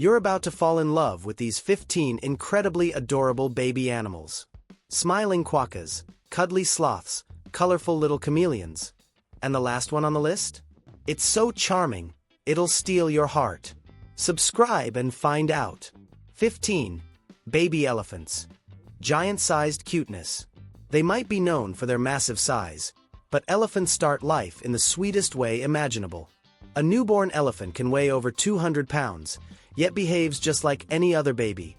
You're about to fall in love with these 15 incredibly adorable baby animals. Smiling quokkas, cuddly sloths, colorful little chameleons. And the last one on the list? It's so charming, it'll steal your heart. Subscribe and find out. 15. Baby elephants. Giant-sized cuteness. They might be known for their massive size, but elephants start life in the sweetest way imaginable. A newborn elephant can weigh over 200 pounds, yet behaves just like any other baby.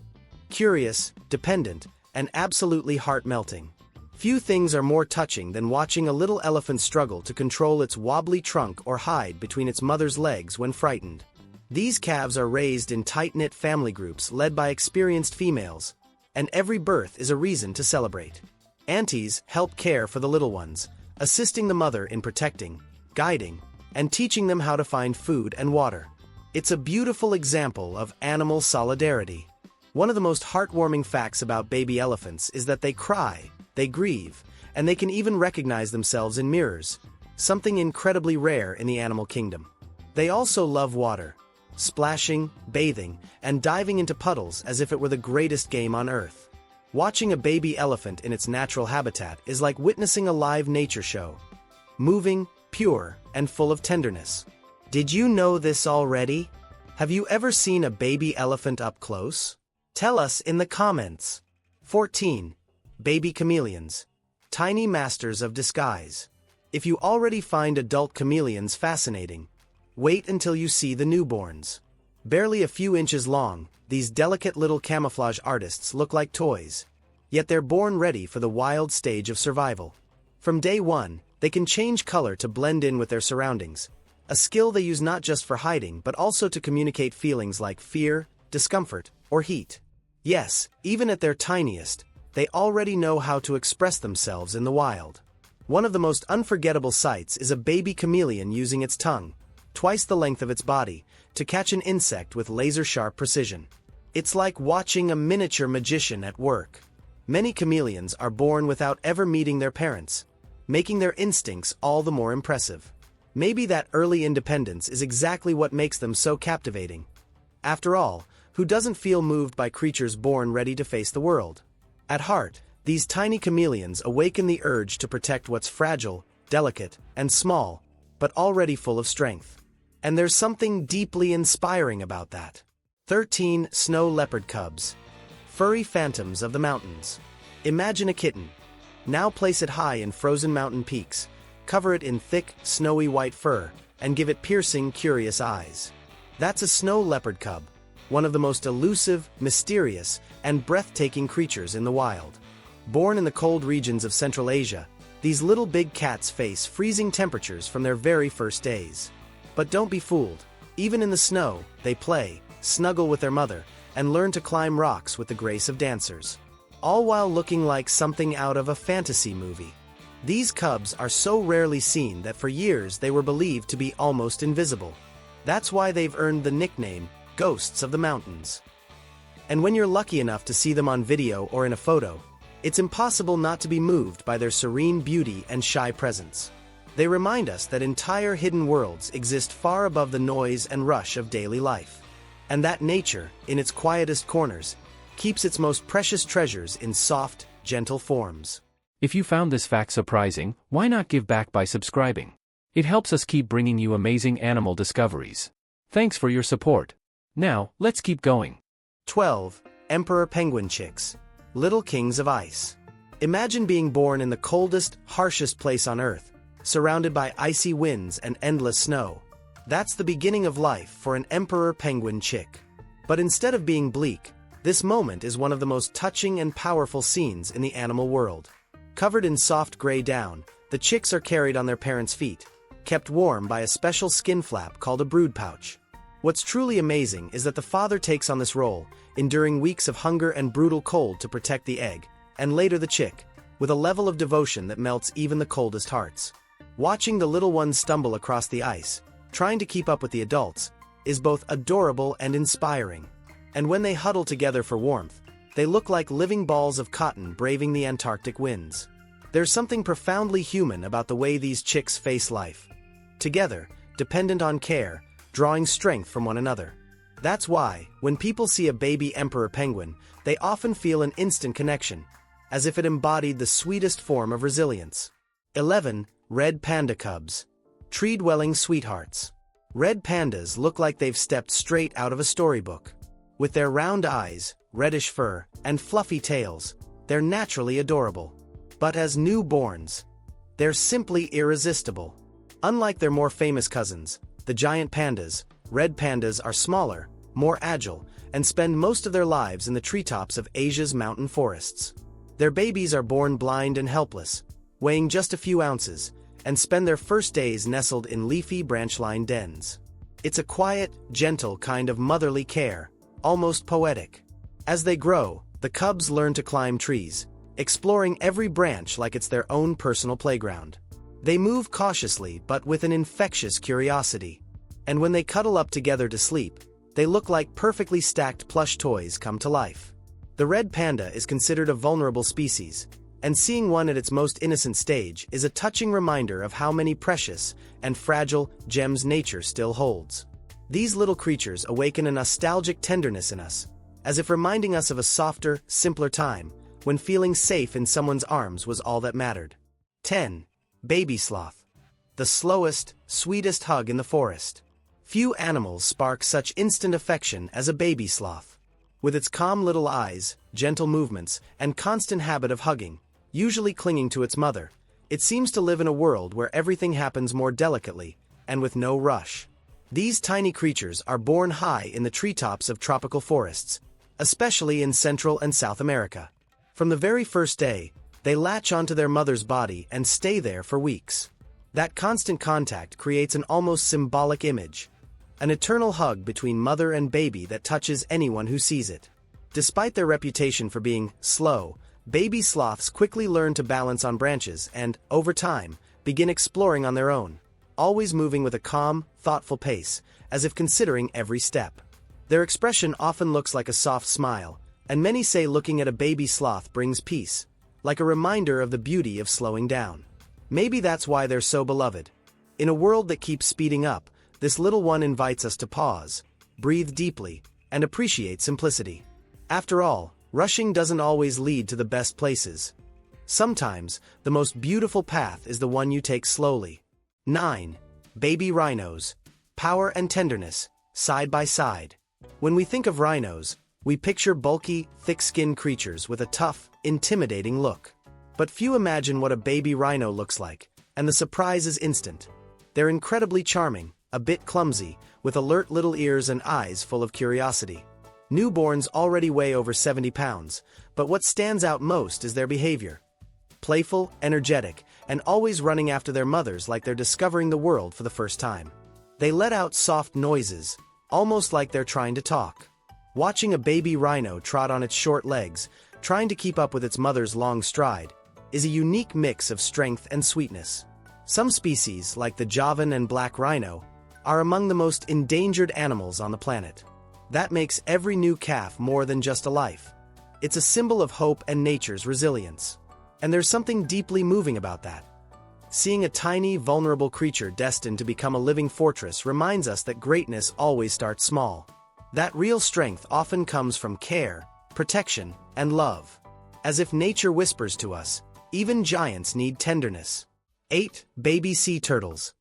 Curious, dependent, and absolutely heart-melting. Few things are more touching than watching a little elephant struggle to control its wobbly trunk or hide between its mother's legs when frightened. These calves are raised in tight-knit family groups led by experienced females, and every birth is a reason to celebrate. Aunties help care for the little ones, assisting the mother in protecting, guiding, and teaching them how to find food and water. It's a beautiful example of animal solidarity. One of the most heartwarming facts about baby elephants is that they cry, they grieve, and they can even recognize themselves in mirrors, something incredibly rare in the animal kingdom. They also love water, splashing, bathing, and diving into puddles as if it were the greatest game on earth. Watching a baby elephant in its natural habitat is like witnessing a live nature show. Moving, pure, and full of tenderness. Did you know this already? Have you ever seen a baby elephant up close? Tell us in the comments. 14. Baby chameleons. Tiny masters of disguise. If you already find adult chameleons fascinating, wait until you see the newborns. Barely a few inches long, these delicate little camouflage artists look like toys. Yet they're born ready for the wild stage of survival. From day one, they can change color to blend in with their surroundings, a skill they use not just for hiding but also to communicate feelings like fear, discomfort, or heat. Yes, even at their tiniest, they already know how to express themselves in the wild. One of the most unforgettable sights is a baby chameleon using its tongue, twice the length of its body, to catch an insect with laser-sharp precision. It's like watching a miniature magician at work. Many chameleons are born without ever meeting their parents, making their instincts all the more impressive. Maybe that early independence is exactly what makes them so captivating. After all, who doesn't feel moved by creatures born ready to face the world? At heart, these tiny chameleons awaken the urge to protect what's fragile, delicate, and small, but already full of strength. And there's something deeply inspiring about that. 13. Snow leopard cubs. Furry phantoms of the mountains. Imagine a kitten. Now place it high in frozen mountain peaks, cover it in thick, snowy white fur, and give it piercing, curious eyes. That's a snow leopard cub, one of the most elusive, mysterious, and breathtaking creatures in the wild. Born in the cold regions of Central Asia, these little big cats face freezing temperatures from their very first days. But don't be fooled. Even in the snow, they play, snuggle with their mother, and learn to climb rocks with the grace of dancers. All while looking like something out of a fantasy movie. These cubs are so rarely seen that for years they were believed to be almost invisible. That's why they've earned the nickname, Ghosts of the Mountains. And when you're lucky enough to see them on video or in a photo, it's impossible not to be moved by their serene beauty and shy presence. They remind us that entire hidden worlds exist far above the noise and rush of daily life. And that nature, in its quietest corners, keeps its most precious treasures in soft, gentle forms. If you found this fact surprising, why not give back by subscribing? It helps us keep bringing you amazing animal discoveries. Thanks for your support. Now, let's keep going. 12. Emperor penguin chicks. Little kings of ice. Imagine being born in the coldest, harshest place on Earth, surrounded by icy winds and endless snow. That's the beginning of life for an emperor penguin chick. But instead of being bleak, this moment is one of the most touching and powerful scenes in the animal world. Covered in soft gray down, the chicks are carried on their parents' feet, kept warm by a special skin flap called a brood pouch. What's truly amazing is that the father takes on this role, enduring weeks of hunger and brutal cold to protect the egg, and later the chick, with a level of devotion that melts even the coldest hearts. Watching the little ones stumble across the ice, trying to keep up with the adults, is both adorable and inspiring. And when they huddle together for warmth, they look like living balls of cotton braving the Antarctic winds. There's something profoundly human about the way these chicks face life. Together, dependent on care, drawing strength from one another. That's why, when people see a baby emperor penguin, they often feel an instant connection, as if it embodied the sweetest form of resilience. 11. Red panda cubs. Tree-dwelling sweethearts. Red pandas look like they've stepped straight out of a storybook. With their round eyes, reddish fur, and fluffy tails, they're naturally adorable. But as newborns, they're simply irresistible. Unlike their more famous cousins, the giant pandas, red pandas are smaller, more agile, and spend most of their lives in the treetops of Asia's mountain forests. Their babies are born blind and helpless, weighing just a few ounces, and spend their first days nestled in leafy branch-lined dens. It's a quiet, gentle kind of motherly care, almost poetic. As they grow, the cubs learn to climb trees, exploring every branch like it's their own personal playground. They move cautiously but with an infectious curiosity. And when they cuddle up together to sleep, they look like perfectly stacked plush toys come to life. The red panda is considered a vulnerable species, and seeing one at its most innocent stage is a touching reminder of how many precious and fragile gems nature still holds. These little creatures awaken a nostalgic tenderness in us, as if reminding us of a softer, simpler time, when feeling safe in someone's arms was all that mattered. 10. Baby sloth. The slowest, sweetest hug in the forest. Few animals spark such instant affection as a baby sloth. With its calm little eyes, gentle movements, and constant habit of hugging, usually clinging to its mother, it seems to live in a world where everything happens more delicately, and with no rush. These tiny creatures are born high in the treetops of tropical forests, especially in Central and South America. From the very first day, they latch onto their mother's body and stay there for weeks. That constant contact creates an almost symbolic image, an eternal hug between mother and baby that touches anyone who sees it. Despite their reputation for being slow, baby sloths quickly learn to balance on branches and, over time, begin exploring on their own, always moving with a calm, thoughtful pace, as if considering every step. Their expression often looks like a soft smile, and many say looking at a baby sloth brings peace, like a reminder of the beauty of slowing down. Maybe that's why they're so beloved. In a world that keeps speeding up, this little one invites us to pause, breathe deeply, and appreciate simplicity. After all, rushing doesn't always lead to the best places. Sometimes, the most beautiful path is the one you take slowly. 9. Baby rhinos. Power and tenderness, side by side. When we think of rhinos, we picture bulky, thick-skinned creatures with a tough, intimidating look. But few imagine what a baby rhino looks like, and the surprise is instant. They're incredibly charming, a bit clumsy, with alert little ears and eyes full of curiosity. Newborns already weigh over 70 pounds, but what stands out most is their behavior. Playful, energetic, and always running after their mothers like they're discovering the world for the first time. They let out soft noises, almost like they're trying to talk. Watching a baby rhino trot on its short legs, trying to keep up with its mother's long stride, is a unique mix of strength and sweetness. Some species, like the Javan and black rhino, are among the most endangered animals on the planet. That makes every new calf more than just a life. It's a symbol of hope and nature's resilience. And there's something deeply moving about that. Seeing a tiny, vulnerable creature destined to become a living fortress reminds us that greatness always starts small. That real strength often comes from care, protection, and love. As if nature whispers to us, even giants need tenderness. 8. Baby sea turtles.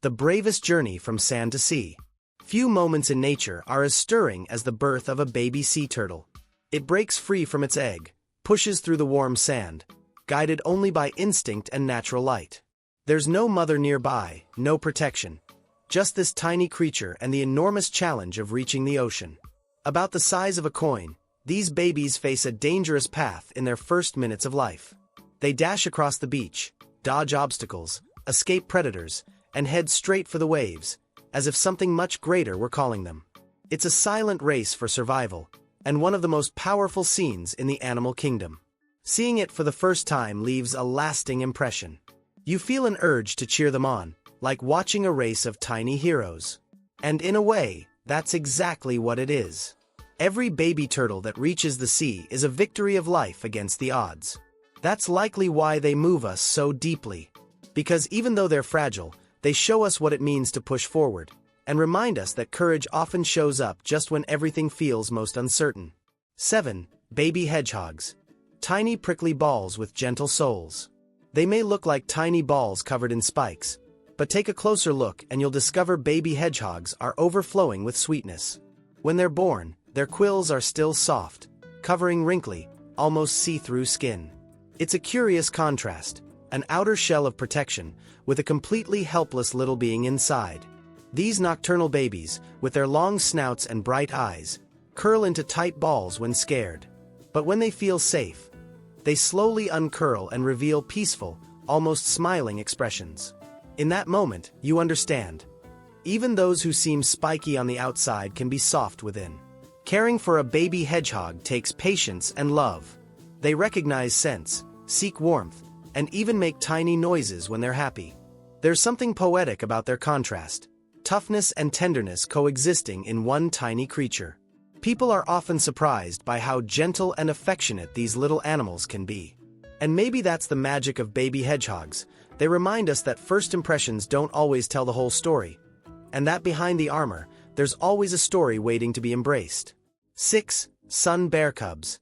The bravest journey from sand to sea. Few moments in nature are as stirring as the birth of a baby sea turtle. It breaks free from its egg, pushes through the warm sand, guided only by instinct and natural light. There's no mother nearby, no protection. Just this tiny creature and the enormous challenge of reaching the ocean. About the size of a coin, these babies face a dangerous path in their first minutes of life. They dash across the beach, dodge obstacles, escape predators, and head straight for the waves, as if something much greater were calling them. It's a silent race for survival, and one of the most powerful scenes in the animal kingdom. Seeing it for the first time leaves a lasting impression. You feel an urge to cheer them on, like watching a race of tiny heroes. And in a way, that's exactly what it is. Every baby turtle that reaches the sea is a victory of life against the odds. That's likely why they move us so deeply. Because even though they're fragile, they show us what it means to push forward, and remind us that courage often shows up just when everything feels most uncertain. 7. Baby hedgehogs. Tiny prickly balls with gentle souls. They may look like tiny balls covered in spikes, but take a closer look and you'll discover baby hedgehogs are overflowing with sweetness. When they're born, their quills are still soft, covering wrinkly, almost see-through skin. It's a curious contrast, an outer shell of protection, with a completely helpless little being inside. These nocturnal babies, with their long snouts and bright eyes, curl into tight balls when scared. But when they feel safe, they slowly uncurl and reveal peaceful, almost smiling expressions. In that moment, you understand. Even those who seem spiky on the outside can be soft within. Caring for a baby hedgehog takes patience and love. They recognize scents, seek warmth, and even make tiny noises when they're happy. There's something poetic about their contrast, toughness and tenderness coexisting in one tiny creature. People are often surprised by how gentle and affectionate these little animals can be. And maybe that's the magic of baby hedgehogs. They remind us that first impressions don't always tell the whole story, and that behind the armor, there's always a story waiting to be embraced. 6. Sun bear cubs.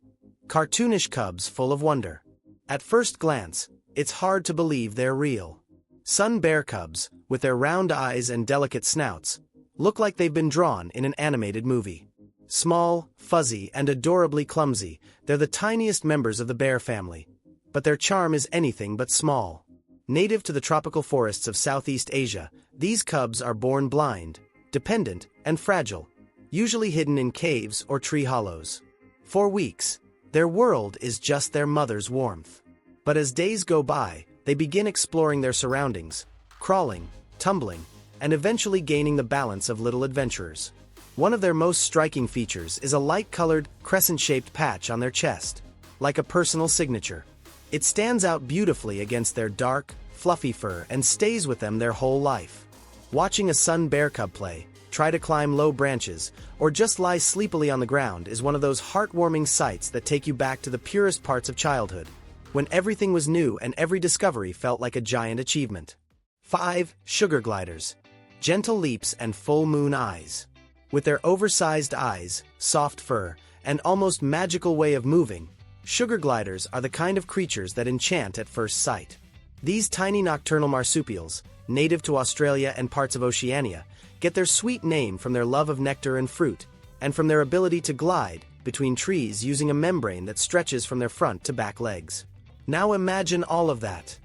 Cartoonish cubs full of wonder. At first glance, it's hard to believe they're real. Sun bear cubs, with their round eyes and delicate snouts, look like they've been drawn in an animated movie. Small, fuzzy, and adorably clumsy, they're the tiniest members of the bear family. But their charm is anything but small. Native to the tropical forests of Southeast Asia, these cubs are born blind, dependent, and fragile, usually hidden in caves or tree hollows. For weeks, their world is just their mother's warmth. But as days go by, they begin exploring their surroundings, crawling, tumbling, and eventually gaining the balance of little adventurers. One of their most striking features is a light-colored, crescent-shaped patch on their chest, like a personal signature. It stands out beautifully against their dark, fluffy fur and stays with them their whole life. Watching a sun bear cub play, try to climb low branches, or just lie sleepily on the ground is one of those heartwarming sights that take you back to the purest parts of childhood, when everything was new and every discovery felt like a giant achievement. 5. Sugar gliders. Gentle leaps and full moon eyes. With their oversized eyes, soft fur, and almost magical way of moving, sugar gliders are the kind of creatures that enchant at first sight. These tiny nocturnal marsupials, native to Australia and parts of Oceania, get their sweet name from their love of nectar and fruit, and from their ability to glide between trees using a membrane that stretches from their front to back legs. Now imagine all of that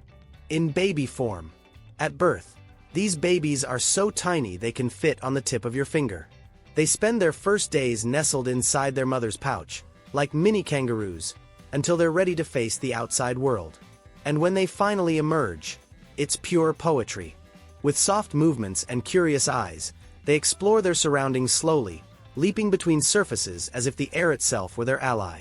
in baby form. At birth, these babies are so tiny they can fit on the tip of your finger. They spend their first days nestled inside their mother's pouch, like mini kangaroos, until they're ready to face the outside world. And when they finally emerge, it's pure poetry. With soft movements and curious eyes, they explore their surroundings slowly, leaping between surfaces as if the air itself were their ally.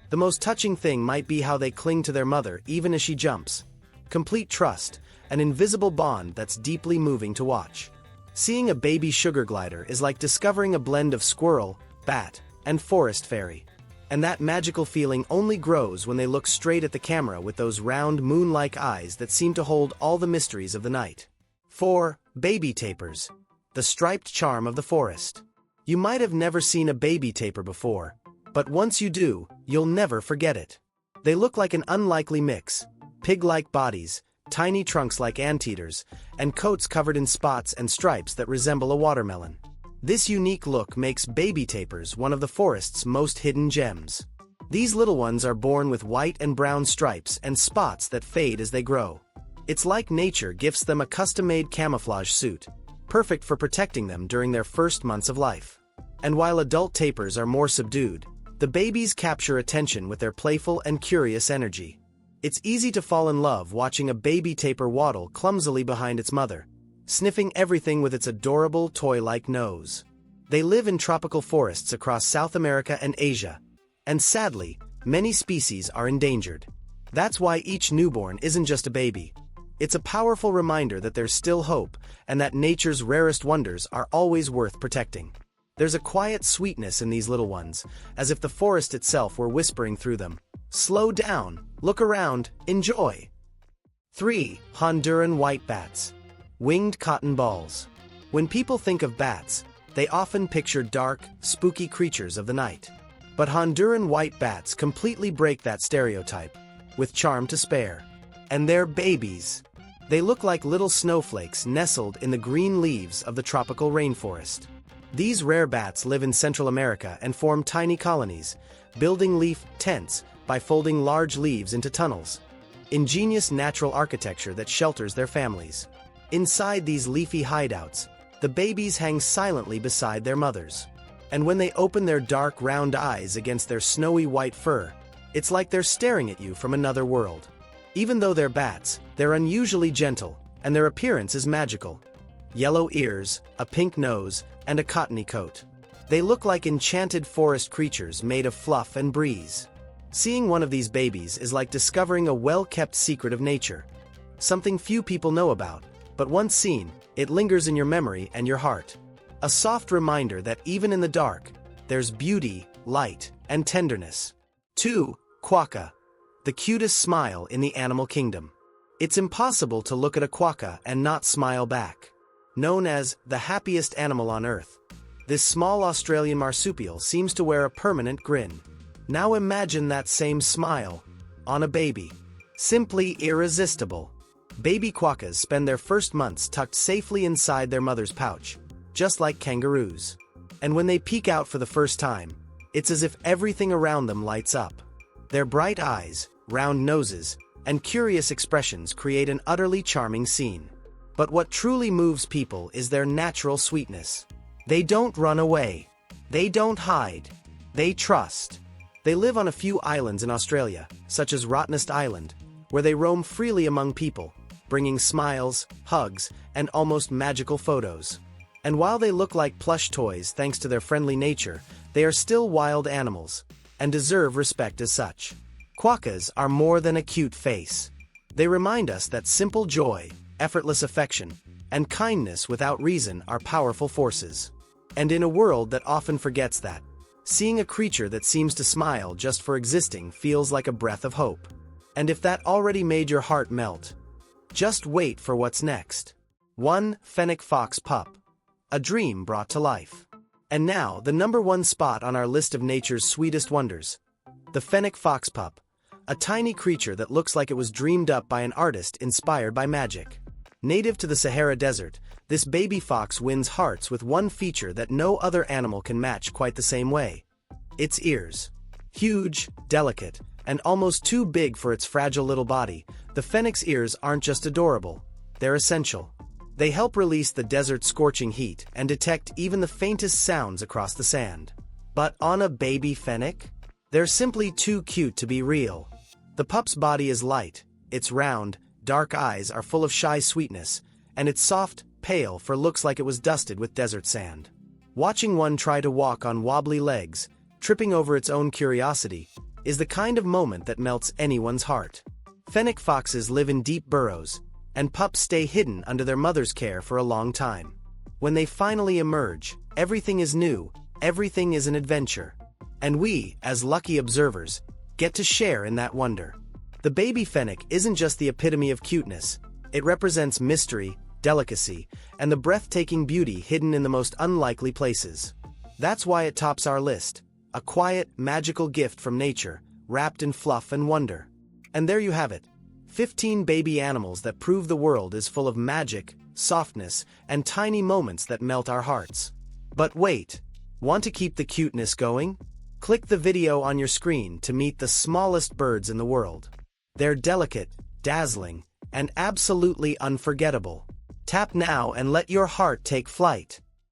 The most touching thing might be how they cling to their mother even as she jumps. Complete trust, an invisible bond that's deeply moving to watch. Seeing a baby sugar glider is like discovering a blend of squirrel, bat, and forest fairy. And that magical feeling only grows when they look straight at the camera with those round moon-like eyes that seem to hold all the mysteries of the night. 4. Baby tapirs. The striped charm of the forest. You might have never seen a baby tapir before, but once you do, you'll never forget it. They look like an unlikely mix: pig-like bodies, tiny trunks like anteaters, and coats covered in spots and stripes that resemble a watermelon. This unique look makes baby tapirs one of the forest's most hidden gems. These little ones are born with white and brown stripes and spots that fade as they grow. It's like nature gifts them a custom-made camouflage suit, perfect for protecting them during their first months of life. And while adult tapirs are more subdued, the babies capture attention with their playful and curious energy. It's easy to fall in love watching a baby tapir waddle clumsily behind its mother, sniffing everything with its adorable toy-like nose. They live in tropical forests across South America and Asia, and sadly, many species are endangered. That's why each newborn isn't just a baby. It's a powerful reminder that there's still hope, and that nature's rarest wonders are always worth protecting. There's a quiet sweetness in these little ones, as if the forest itself were whispering through them. Slow down, look around, enjoy. 3. Honduran white bats. Winged cotton balls. When people think of bats, they often picture dark, spooky creatures of the night. But Honduran white bats completely break that stereotype, with charm to spare. And they're babies. They look like little snowflakes nestled in the green leaves of the tropical rainforest. These rare bats live in Central America and form tiny colonies, building leaf tents by folding large leaves into tunnels. Ingenious natural architecture that shelters their families. Inside these leafy hideouts, the babies hang silently beside their mothers. And when they open their dark round eyes against their snowy white fur, it's like they're staring at you from another world. Even though they're bats, they're unusually gentle, and their appearance is magical. Yellow ears, a pink nose, and a cottony coat. They look like enchanted forest creatures made of fluff and breeze. Seeing one of these babies is like discovering a well-kept secret of nature. Something few people know about, but once seen, it lingers in your memory and your heart. A soft reminder that even in the dark, there's beauty, light, and tenderness. 2. Quokka. The cutest smile in the animal kingdom. It's impossible to look at a quokka and not smile back. Known as the happiest animal on Earth, this small Australian marsupial seems to wear a permanent grin. Now imagine that same smile on a baby. Simply irresistible. Baby quokkas spend their first months tucked safely inside their mother's pouch, just like kangaroos. And when they peek out for the first time, it's as if everything around them lights up. Their bright eyes, round noses, and curious expressions create an utterly charming scene. But what truly moves people is their natural sweetness. They don't run away. They don't hide. They trust. They live on a few islands in Australia, such as Rottnest Island, where they roam freely among people, bringing smiles, hugs, and almost magical photos. And while they look like plush toys thanks to their friendly nature, they are still wild animals, and deserve respect as such. Quokkas are more than a cute face. They remind us that simple joy, effortless affection, and kindness without reason are powerful forces. And in a world that often forgets that, seeing a creature that seems to smile just for existing feels like a breath of hope. And if that already made your heart melt, just wait for what's next. 1. Fennec fox pup. A dream brought to life. And now, the #1 spot on our list of nature's sweetest wonders. The fennec fox pup. A tiny creature that looks like it was dreamed up by an artist inspired by magic. Native to the Sahara Desert, this baby fox wins hearts with one feature that no other animal can match quite the same way. Its ears. Huge, delicate, and almost too big for its fragile little body, the fennec's ears aren't just adorable, they're essential. They help release the desert's scorching heat and detect even the faintest sounds across the sand. But on a baby fennec? They're simply too cute to be real. The pup's body is light, its round, dark eyes are full of shy sweetness, and its soft, pale fur looks like it was dusted with desert sand. Watching one try to walk on wobbly legs, tripping over its own curiosity, is the kind of moment that melts anyone's heart. Fennec foxes live in deep burrows, and pups stay hidden under their mother's care for a long time. When they finally emerge, everything is new, everything is an adventure. And we, as lucky observers, get to share in that wonder. The baby fennec isn't just the epitome of cuteness, it represents mystery, delicacy, and the breathtaking beauty hidden in the most unlikely places. That's why it tops our list, a quiet, magical gift from nature, wrapped in fluff and wonder. And there you have it, 15 baby animals that prove the world is full of magic, softness, and tiny moments that melt our hearts. But wait, want to keep the cuteness going? Click the video on your screen to meet the smallest birds in the world. They're delicate, dazzling, and absolutely unforgettable. Tap now and let your heart take flight.